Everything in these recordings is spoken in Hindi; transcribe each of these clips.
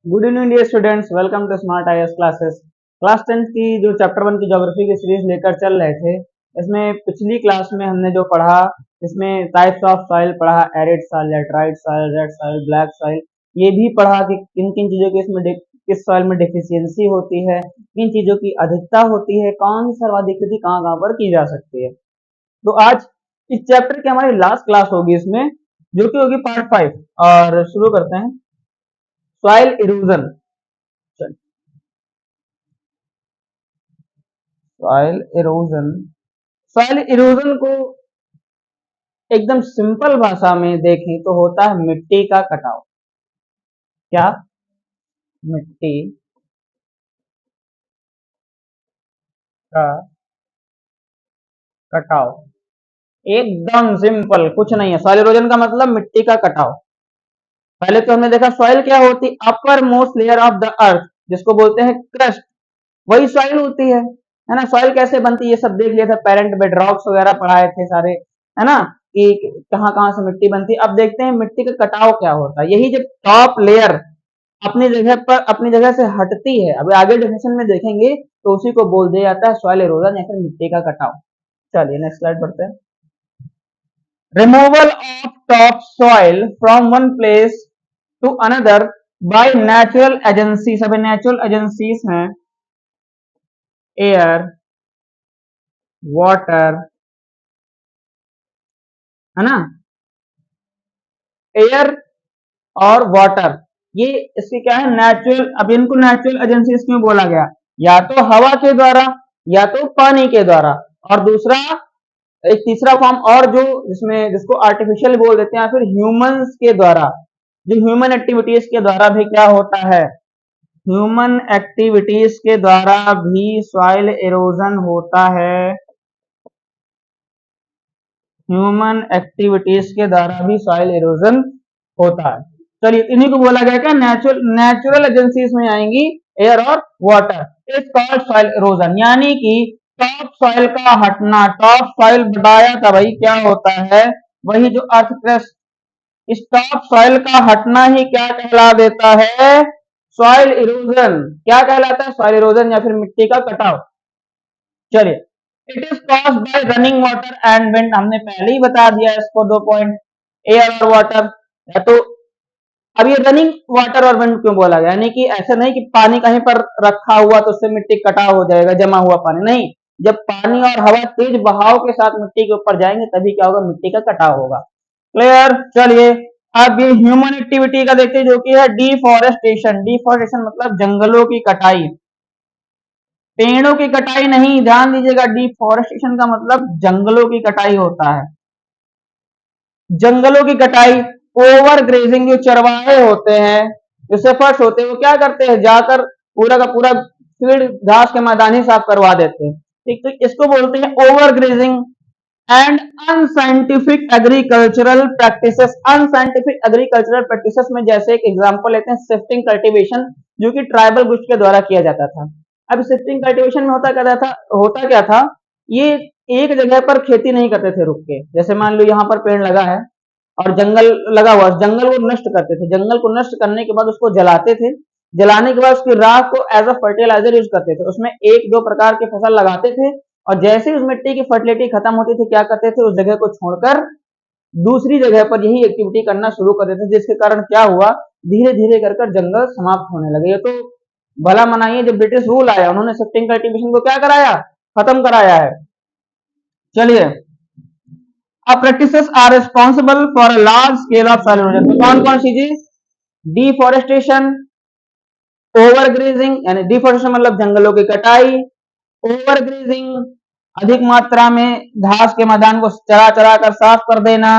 Good evening dear students, welcome to smart IAS classes. Class 10 की जो चैप्टर 1 की ज्योग्राफी की सीरीज लेकर चल रहे थे, इसमें पिछली क्लास में हमने जो पढ़ा, इसमें टाइप्स ऑफ सॉइल पढ़ा, arid soil, laterite soil, red soil, black soil. ये भी पढ़ा कि किन किन चीजों की इसमें किस सॉइल में डिफिशियंसी होती है, किन चीजों की अधिकता होती है, कौन सी सर्वाधिक खेती कहाँ कहाँ पर की जा सकती है। तो आज इस चैप्टर की हमारी लास्ट क्लास होगी इसमें, जो कि होगी पार्ट 5। और शुरू करते हैं। Soil erosion. Soil erosion. Soil erosion को एकदम सिंपल भाषा में देखें तो होता है मिट्टी का कटाव। क्या? मिट्टी का कटाव। एकदम सिंपल, कुछ नहीं है। सॉइल इरोजन का मतलब मिट्टी का कटाव। पहले तो हमने देखा सॉइल क्या होती, upper most layer of the earth, जिसको बोलते हैं क्रस्ट, वही सॉइल होती है ना। सॉइल कैसे बनती है ये सब देख लिया था, पेरेंट बेड रॉक्स वगैरह पढ़ाए थे सारे, है ना, कि कहाँ कहाँ से मिट्टी बनती है। अब देखते हैं मिट्टी का कटाव क्या होता है। यही जब टॉप लेयर अपनी जगह से हटती है, अभी आगे डेफिनेशन में देखेंगे, तो उसी को बोल दिया जाता है सॉइल इरोजन या फिर मिट्टी का कटाव। चलिए नेक्स्ट स्लाइड बढ़ते हैं। Removal of top soil from one place to another by natural agencies. अभी नेचुरल एजेंसीज हैं एयर, वाटर, है ना, एयर और वाटर, ये इसके क्या है, नेचुरल। अब इनको नेचुरल एजेंसीज क्यों बोला गया? या तो हवा के द्वारा, या तो पानी के द्वारा, और दूसरा एक तीसरा फॉर्म और जो जिसमें जिसको आर्टिफिशियल बोल देते हैं, या फिर ह्यूमंस के द्वारा, जो ह्यूमन एक्टिविटीज के द्वारा भी क्या होता है, ह्यूमन एक्टिविटीज के द्वारा भी सॉइल इरोजन होता है। ह्यूमन एक्टिविटीज के द्वारा भी सॉइल इरोजन होता है। चलिए इन्हीं को बोला गया क्या, नेचुरल एजेंसीज में आएंगी एयर और water. Is called soil erosion, यानी कि टॉप सॉइल का हटना। टॉप सॉइल बताया था भाई क्या होता है, वही जो अर्थ क्रस्ट, इस टॉप सॉइल का हटना ही क्या कहला देता है, सॉइल इरोजन। क्या कहलाता है? सॉइल इरोजन या फिर मिट्टी का कटाव। चलिए, it is caused by running water and wind. हमने पहले ही बता दिया इसको, 2 पॉइंट, एयर और वाटर। या तो अब ये रनिंग वाटर और विंड क्यों बोला गया, यानी कि ऐसा नहीं कि पानी कहीं पर रखा हुआ तो उससे मिट्टी कटाव हो जाएगा, जमा हुआ पानी नहीं। जब पानी और हवा तेज बहाव के साथ मिट्टी के ऊपर जाएंगे तभी क्या होगा, मिट्टी का कटाव होगा। क्लियर? चलिए अब ये ह्यूमन एक्टिविटी का देखते हैं, जो कि है डिफॉरेस्टेशन। डिफॉरेस्टेशन मतलब जंगलों की कटाई, पेड़ों की कटाई नहीं, ध्यान दीजिएगा। डिफॉरेस्टेशन का मतलब जंगलों की कटाई होता है। जंगलों की कटाई, ओवर ग्रेजिंग, जो चरवाहे होते हैं, जो सेफर्स होते हैं, वो क्या करते हैं, जाकर पूरा का पूरा फील्ड, घास के मैदान ही साफ करवा देते हैं। ठीक, तो इसको बोलते हैं over grazing. And unscientific agricultural practices. Unscientific agricultural practices में जैसे एक एग्जांपल लेते हैं शिफ्टिंग कल्टीवेशन, जो कि ट्राइबल ग्रुप के द्वारा किया जाता था। अब शिफ्टिंग कल्टीवेशन में होता क्या था, ये एक जगह पर खेती नहीं करते थे रुक के। जैसे मान लो यहाँ पर पेड़ लगा है और जंगल लगा हुआ, जंगल को नष्ट करते थे। जंगल को नष्ट करने के बाद उसको जलाते थे, जलाने के बाद उसकी राख को एज अ फर्टिलाइजर यूज करते थे, उसमें एक दो प्रकार के फसल लगाते थे। और जैसे ही उस मिट्टी की फर्टिलिटी खत्म होती थी, क्या करते थे, उस जगह को छोड़कर दूसरी जगह पर यही एक्टिविटी करना शुरू कर देते थे, जिसके कारण क्या हुआ, धीरे धीरे कर जंगल समाप्त होने लगे। ये तो भला मनाइए, जब ब्रिटिश रूल आया उन्होंने शिफ्टिंग कल्टीवेशन को क्या कराया, खत्म कराया है। चलिए, practices are responsible for a large scale of soil erosion। तो कौन कौन सी चीज, डिफॉरेस्टेशन, ओवर ग्रेजिंग, यानी डिफॉरेस्टेशन मतलब जंगलों की कटाई, ओवर ग्रेजिंग अधिक मात्रा में घास के मैदान को चरा चरा कर साफ कर देना,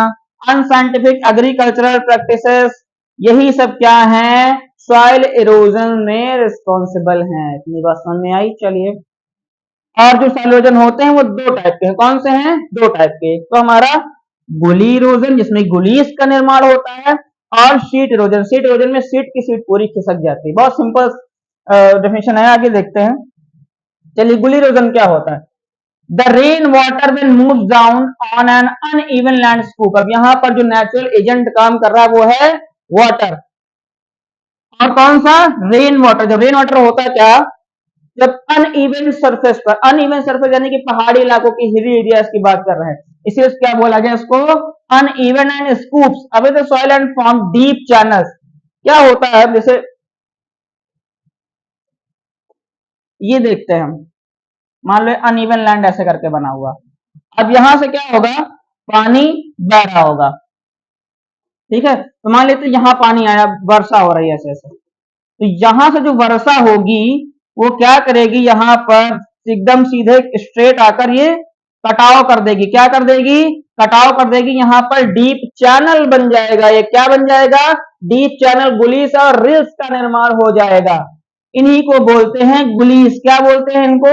अनसाइंटिफिक एग्रीकल्चरल प्रैक्टिसेस, यही सब क्या है, सॉइल इरोजन में रिस्पॉन्सिबल हैं। इतनी बात समझ में आई। चलिए, और जो सॉइल इरोजन होते हैं वो दो टाइप के हैं। कौन से हैं? दो टाइप के। तो हमारा गुली इरोजन, जिसमें गुलीस का निर्माण होता है, और शीट इरोजन। शीट इरोजन में शीट की शीट पूरी खिसक जाती है। बहुत सिंपल डेफिनेशन है, आगे देखते हैं। चलिए, गुली इरोजन क्या होता है, the rain water will move down on an uneven landscape. अब यहाँ पर जो नेचुरल एजेंट काम कर रहा है वो है वाटर। और कौन सा, रेन वाटर। जब रेन वाटर होता है क्या, जब अनइवन सरफेस पर, अनइवन सरफेस यानी कि पहाड़ी इलाकों की हिली एरियाज की बात कर रहे हैं, इसे क्या बोला गया इसको, uneven and scoops away the soil and form deep channels. क्या होता है, जैसे ये देखते हैं हम, मान लो अनइवन लैंड ऐसे करके बना हुआ, अब यहां से क्या होगा, पानी बह रहा होगा, ठीक है। तो मान लेते यहाँ पानी आया, वर्षा हो रही है ऐसे ऐसे, तो यहां से जो वर्षा होगी वो क्या करेगी, यहां पर एकदम सीधे स्ट्रेट आकर ये कटाव कर देगी, क्या कर देगी, कटाव कर देगी, यहां पर डीप चैनल बन जाएगा। ये क्या बन जाएगा, डीप चैनल, गुलीस और रिल्स का निर्माण हो जाएगा। इन्हीं को बोलते हैं गुलीस। क्या बोलते हैं इनको,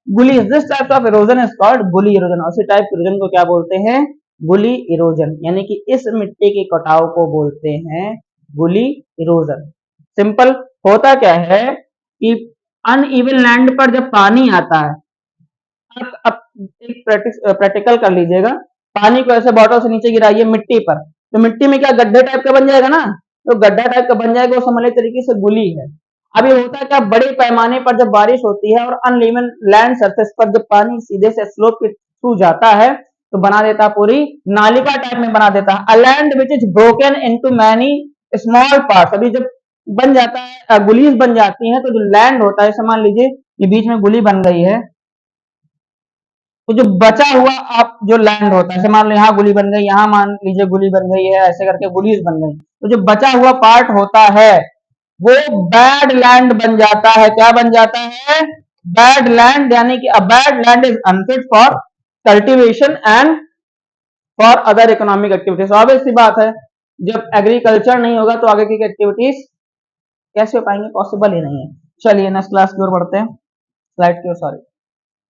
gullies. This type of erosion is called gully erosion. उसी टाइप के इरोजन को क्या बोलते हैं, गुली इरोजन, यानी कि इस मिट्टी के कटाव को बोलते हैं गुली इरोजन। सिंपल। होता क्या है कि अनइवन लैंड पर जब पानी आता है, अब एक प्रैक्टिकल कर लीजिएगा, पानी को ऐसे बॉटल से नीचे गिराइए मिट्टी पर, तो मिट्टी में क्या गड्ढे टाइप का बन जाएगा ना, तो गड्ढा टाइप का बन जाएगा, वो समझ ले तरीके से गुली है। अब ये होता है क्या, बड़े पैमाने पर जब बारिश होती है और अनइवन लैंड सरफेस पर जब पानी सीधे से स्लोप के थ्रू जाता है, तो बना देता है पूरी नालिका टाइप में बना देता है। A land which is broken into many small parts. अभी जब बन जाता है, गुलीज बन जाती है, तो जो लैंड होता है, मान लीजिए ये बीच में गुली बन गई है, तो जो बचा हुआ आप जो लैंड होता है, मान लो यहाँ गुली बन गई, यहाँ मान लीजिए गुली बन गई है, ऐसे करके गुलीज बन गई, तो जो बचा हुआ पार्ट होता है वो बैड लैंड बन जाता है। क्या बन जाता है, बैड लैंड, यानी कि a bad land is unfit for cultivation and for other economic activities. Obvious सी बात है, जब एग्रीकल्चर नहीं होगा तो आगे की एक्टिविटीज कैसे हो पाएंगे, पॉसिबल ही नहीं है। चलिए नेक्स्ट क्लास की ओर बढ़ते हैं, स्लाइड की ओर, सॉरी।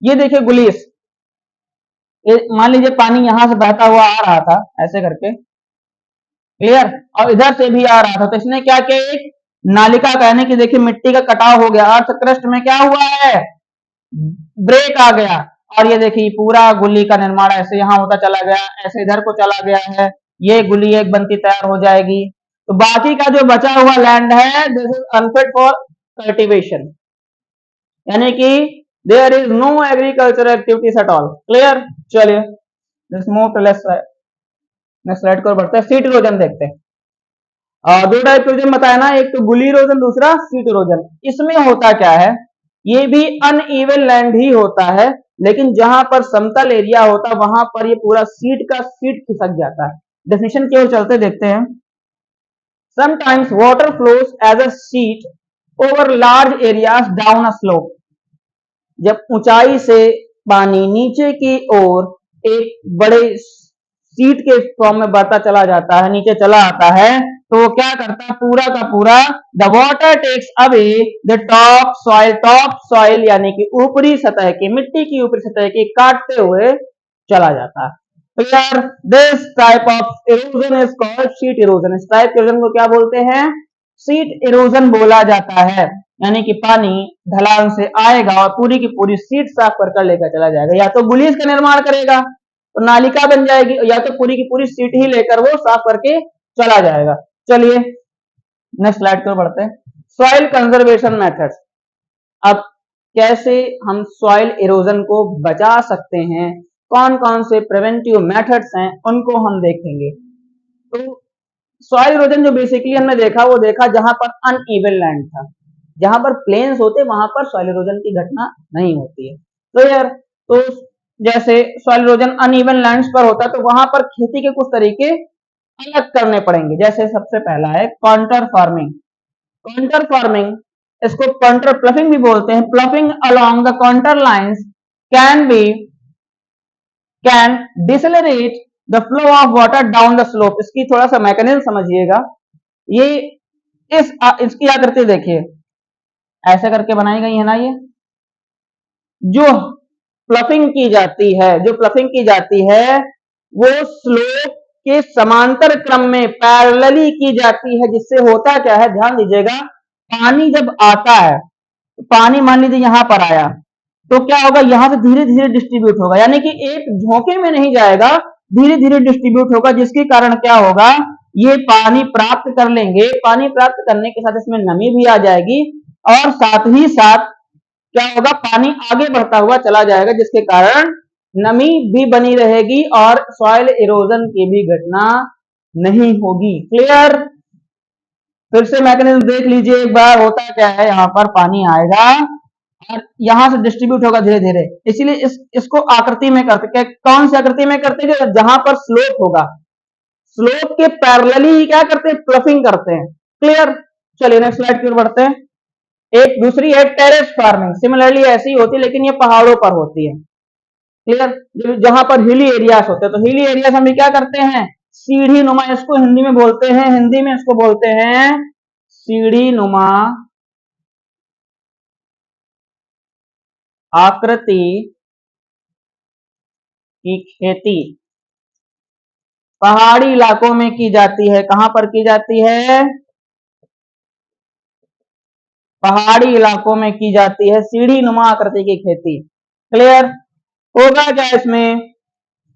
ये देखिए गुलीस, मान लीजिए पानी यहां से बहता हुआ आ रहा था ऐसे करके, क्लियर, और इधर से भी आ रहा था, तो इसने क्या किया, एक नालिका कहने की, देखिए मिट्टी का कटाव हो गया, अर्थ क्रस्ट में क्या हुआ है, ब्रेक आ गया, और ये देखिए पूरा गुली का निर्माण ऐसे यहाँ होता चला गया, ऐसे इधर को चला गया है, ये गुली एक बनती तैयार हो जाएगी। तो बाकी का जो बचा हुआ लैंड है, this is unfit for cultivation, यानी कि there is no agriculture activities at all. Clear. चलिए let's move to next slide को बढ़ते हैं, सीट इरोजन देखते हैं। दो टाइप के इरोजन बताया ना, एक तो गुली इरोजन, दूसरा सीट इरोजन। इसमें होता क्या है, ये भी अनइवन लैंड ही होता है, लेकिन जहां पर समतल एरिया होता है वहां पर ये पूरा सीट का सीट खिसक जाता है। डेफिनेशन की ओर चलते देखते हैं। Sometimes water flows as a sheet over large areas down a slope. जब ऊंचाई से पानी नीचे की ओर एक बड़े सीट के फॉर्म में बढ़ता चला जाता है, नीचे चला आता है, तो वो क्या करता है, पूरा का पूरा the water takes away the top soil यानी कि ऊपरी सतह की, मिट्टी की ऊपरी सतह की काटते हुए चला जाता है। तो यार this type of erosion is called sheet erosion. इस टाइप के इरोजन को क्या बोलते हैं, सीट इरोजन बोला जाता है, यानी कि पानी ढलान से आएगा और पूरी की पूरी सीट साफ कर लेकर चला जाएगा, या तो गुलीस का निर्माण करेगा तो नालिका बन जाएगी, या तो पूरी की पूरी सीट ही लेकर वो साफ करके चला जाएगा। चलिए नेक्स्ट स्लाइड पर बढ़ते हैं, सॉइल कंजर्वेशन मेथड्स। अब कैसे हम सॉइल इरोजन को बचा सकते हैं, कौन कौन से प्रिवेंटिव मेथड्स हैं, उनको हम देखेंगे। तो सॉइल इरोजन जो बेसिकली हमने देखा, वो देखा जहां पर अनइवन लैंड था, जहां पर प्लेन्स होते वहां पर सॉइल इरोजन की घटना नहीं होती है। तो यार, तो जैसे सॉइल इरोजन अनइवन लैंड्स पर होता है, तो वहां पर खेती के कुछ तरीके अलग करने पड़ेंगे। जैसे सबसे पहला है कॉन्टर फार्मिंग। कॉन्टर फार्मिंग, इसको कॉन्टर प्लफिंग भी बोलते हैं। Ploughing along the contour lines can decelerate the flow of water down the slope. इसकी थोड़ा सा मैकेनिज्म समझिएगा। ये इसकी आकृति देखिए, ऐसे करके बनाई गई है ना, ये जो प्लफिंग की जाती है, जो प्लफिंग की जाती है वो स्लोप के समांतर क्रम में पैरेलली की जाती है, जिससे होता क्या है, ध्यान दीजिएगा, पानी जब आता है, पानी मान लीजिए यहां पर आया, तो क्या होगा, यहां से धीरे धीरे डिस्ट्रीब्यूट होगा, यानी कि एक झोंके में नहीं जाएगा, धीरे धीरे डिस्ट्रीब्यूट होगा, जिसके कारण क्या होगा, ये पानी प्राप्त कर लेंगे। पानी प्राप्त करने के साथ इसमें नमी भी आ जाएगी और साथ ही साथ क्या होगा, पानी आगे बढ़ता हुआ चला जाएगा, जिसके कारण नमी भी बनी रहेगी और सॉइल इरोजन की भी घटना नहीं होगी। क्लियर? फिर से मैकेनिज्म देख लीजिए एक बार। होता क्या है, यहाँ पर पानी आएगा और यहां से डिस्ट्रीब्यूट होगा धीरे धीरे, इसीलिए इसको आकृति में करते, कौन सी आकृति में करते हैं, जहां पर स्लोप होगा, स्लोप के पैरेलली ही क्या करते हैं, प्लफिंग करते हैं। क्लियर? चलिए नेक्स्ट स्लाइड की ओर बढ़ते हैं। एक दूसरी है टेरेस फार्मिंग, सिमिलरली ऐसी होती है लेकिन ये पहाड़ों पर होती है। क्लियर? जहां पर हिली एरियाज होते हैं, तो हिली एरियाज हम क्या करते हैं, सीढ़ी नुमा, इसको हिंदी में बोलते हैं, हिंदी में इसको बोलते हैं सीढ़ी नुमा आकृति की खेती पहाड़ी इलाकों में की जाती है। कहां पर की जाती है, पहाड़ी इलाकों में की जाती है सीढ़ी नुमा आकृति की खेती। क्लियर? होगा क्या इसमें,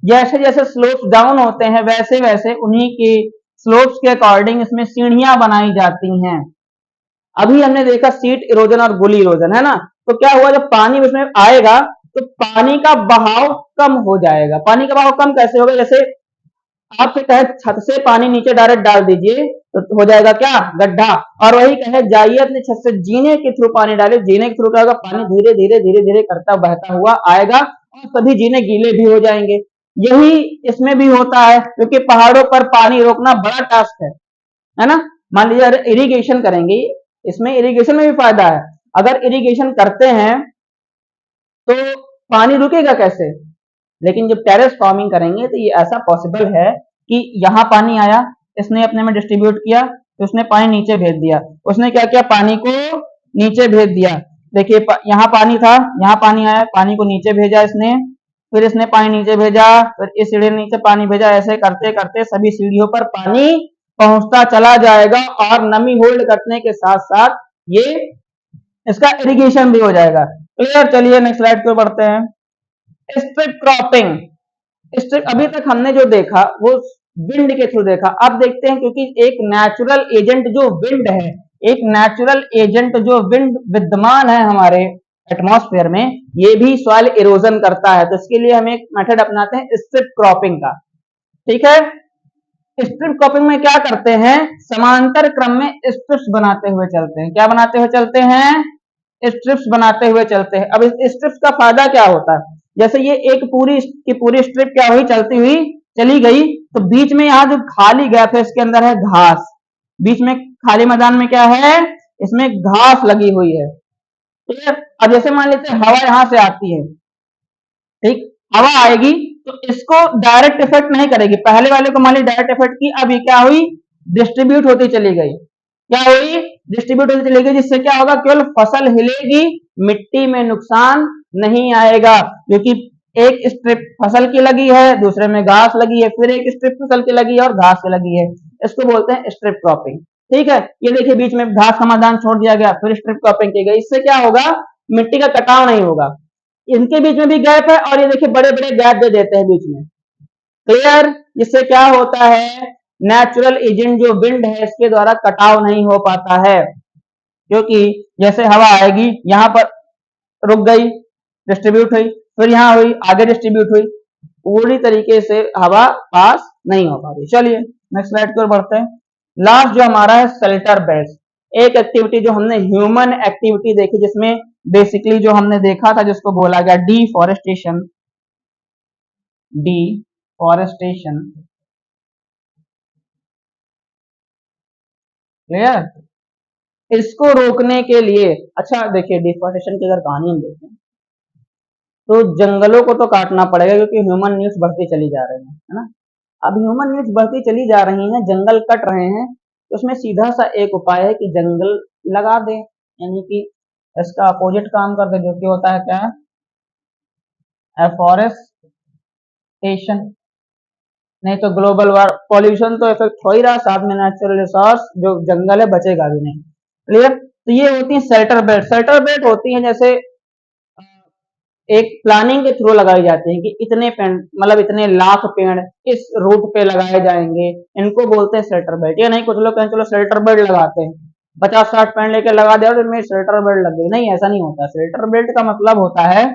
जैसे जैसे स्लोप्स डाउन होते हैं वैसे वैसे उन्हीं की स्लोप्स के अकॉर्डिंग इसमें सीढ़ियां बनाई जाती हैं। अभी हमने देखा सीट इरोजन और गुली इरोजन, है ना, तो क्या हुआ, जब पानी उसमें आएगा तो पानी का बहाव कम हो जाएगा। पानी का बहाव कम कैसे होगा, जैसे आपसे कहे छत से पानी नीचे डायरेक्ट डाल दीजिए तो हो जाएगा क्या, गड्ढा। और वही कहे जाइए अपने छत से जीने के थ्रू पानी डाले, जीने के थ्रू क्या होगा, पानी धीरे धीरे धीरे धीरे करता बहता हुआ आएगा और सभी जीने गीले भी हो जाएंगे। यही इसमें भी होता है, क्योंकि पहाड़ों पर पानी रोकना बड़ा टास्क है ना। मान लीजिए इरिगेशन करेंगे, इसमें इरिगेशन में भी फायदा है। अगर इरिगेशन करते हैं तो पानी रुकेगा कैसे, लेकिन जब टेरेस फार्मिंग करेंगे तो ये ऐसा पॉसिबल है कि यहाँ पानी आया, इसने अपने में डिस्ट्रीब्यूट किया, तो उसने पानी नीचे भेज दिया, उसने क्या किया, पानी को नीचे भेज दिया। देखिए यहाँ पानी था, यहाँ पानी आया, पानी को नीचे भेजा इसने, फिर इसने पानी नीचे भेजा, फिर इस सीढ़ी नीचे पानी भेजा, ऐसे करते करते सभी सीढ़ियों पर पानी पहुंचता चला जाएगा और नमी होल्ड करने के साथ साथ ये इसका इरिगेशन भी हो जाएगा। क्लियर? चलिए नेक्स्ट स्लाइड पे बढ़ते हैं। स्ट्रिप क्रॉपिंग, स्ट्रिप अभी तक हमने जो देखा वो विंड के थ्रू देखा, अब देखते हैं, क्योंकि एक नेचुरल एजेंट जो विंड है, एक नेचुरल एजेंट जो विंड विद्यमान है हमारे एटमॉस्फेयर में, ये भी सॉइल इरोजन करता है। तो इसके लिए हम एक मेथड अपनाते हैं स्ट्रिप क्रॉपिंग का। ठीक है? स्ट्रिप क्रॉपिंग में क्या करते हैं, समांतर क्रम में स्ट्रिप्स बनाते हुए चलते हैं। क्या बनाते हुए चलते हैं, स्ट्रिप्स बनाते हुए चलते हैं। अब इस स्ट्रिप्स का फायदा क्या होता है, जैसे ये एक पूरी की पूरी स्ट्रिप क्या हुई, चलती हुई चली गई, तो बीच में यहाँ जो खाली गैप है इसके अंदर है घास, बीच में खाली मैदान में क्या है, इसमें घास लगी हुई है। ठीक है? अब जैसे मान लेते हैं हवा यहां से आती है, ठीक, हवा आएगी तो इसको डायरेक्ट इफेक्ट नहीं करेगी, पहले वाले को मान ली डायरेक्ट इफेक्ट की, अब ये क्या हुई, डिस्ट्रीब्यूट होती चली गई। क्या हुई, डिस्ट्रीब्यूट होती चली गई, जिससे क्या होगा, केवल फसल हिलेगी, मिट्टी में नुकसान नहीं आएगा, क्योंकि एक स्ट्रिप फसल की लगी है, दूसरे में घास लगी है, फिर एक स्ट्रिप फसल की लगी है और घास की लगी है। इसको बोलते हैं स्ट्रिप क्रॉपिंग। ठीक है? ये देखिए बीच में घास का मैदान छोड़ दिया गया, फिर स्ट्रिप क्रॉपिंग की गई, इससे क्या होगा, मिट्टी का कटाव नहीं होगा। इनके बीच में भी गैप है और ये देखिए बड़े बड़े गैप दे देते हैं बीच में। क्लियर? जिससे क्या होता है, नेचुरल एजेंट जो विंड है इसके द्वारा कटाव नहीं हो पाता है, क्योंकि जैसे हवा आएगी यहां पर रुक गई, डिस्ट्रीब्यूट हुई, फिर यहां हुई, आगे डिस्ट्रीब्यूट हुई, पूरी तरीके से हवा पास नहीं हो पाती। चलिए नेक्स्ट स्लाइड की ओर बढ़ते हैं। लास्ट जो हमारा है शेल्टर बेड्स, एक एक्टिविटी जो हमने ह्यूमन एक्टिविटी देखी, जिसमें बेसिकली जो हमने देखा था जिसको बोला गया डिफॉरेस्टेशन, डिफॉरेस्टेशन। क्लियर? इसको रोकने के लिए, अच्छा देखिए डिफॉरेस्टेशन की अगर कहानी हम देखें तो जंगलों को तो काटना पड़ेगा, क्योंकि ह्यूमन नीड्स बढ़ती चली जा रही है ना। अब ह्यूमन नीड्स बढ़ती चली जा रही हैं, जंगल कट रहे हैं, तो उसमें सीधा सा एक उपाय है कि जंगल लगा दें, यानी कि इसका अपोजिट काम कर दे, जो कि होता है क्या, एफॉरेस्टेशन। नहीं तो ग्लोबल वार पॉल्यूशन तो इफेक्ट हो ही रहा, साथ में नेचुरल रिसोर्स जो जंगल है बचेगा भी नहीं। क्लियर? तो ये होती है शेल्टर बेड। शेल्टर बेड होती है जैसे एक प्लानिंग के थ्रू लगाई जाती है कि इतने पेड़ मतलब इतने लाख पेड़ इस रूट पे लगाए जाएंगे, इनको बोलते हैं शेल्टर बेल्ट। या नहीं कुछ लोग कहें चलो शेल्टर बेल्ट लगाते हैं, 50-60 पेड़ लेके लगा दिया और इनमें शेल्टर बेल्ट लग गई। नहीं, ऐसा नहीं होता। शेल्टर बेल्ट का मतलब होता है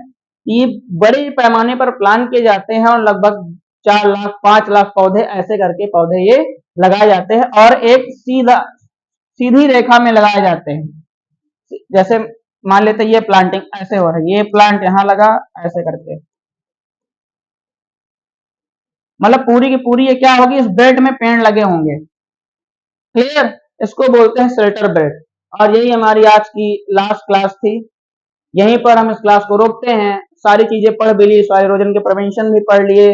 कि बड़े पैमाने पर प्लान किए जाते हैं और लगभग 4 लाख 5 लाख पौधे ऐसे करके पौधे ये लगाए जाते हैं और एक सीधी रेखा में लगाए जाते हैं। जैसे मान लेते हैं ये प्लांटिंग ऐसे हो रही है, ये प्लांट यहाँ लगा ऐसे करके, मतलब पूरी की पूरी ये क्या होगी, इस बेल्ट में पेड़ लगे होंगे। क्लियर? इसको बोलते हैं शेल्टर बेल्ट। और यही हमारी आज की लास्ट क्लास थी। यहीं पर हम इस क्लास को रोकते हैं। सारी चीजें पढ़ भी ली, सॉइल इरोजन के प्रिवेंशन भी पढ़ लिए,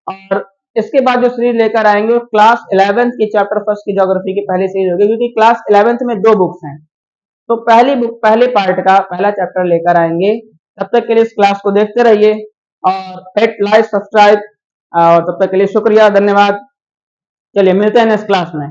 और इसके बाद जो सीरीज लेकर आएंगे वो क्लास 11th की चैप्टर फर्स्ट की ज्योग्राफी की पहली सीरीज होगी, क्योंकि क्लास 11th में 2 बुक्स हैं। तो पहली बुक पहले पार्ट का पहला चैप्टर लेकर आएंगे। तब तक के लिए इस क्लास को देखते रहिए और हिट लाइक सब्सक्राइब, और तब तक के लिए शुक्रिया, धन्यवाद। चलिए मिलते हैं नेक्स्ट क्लास में।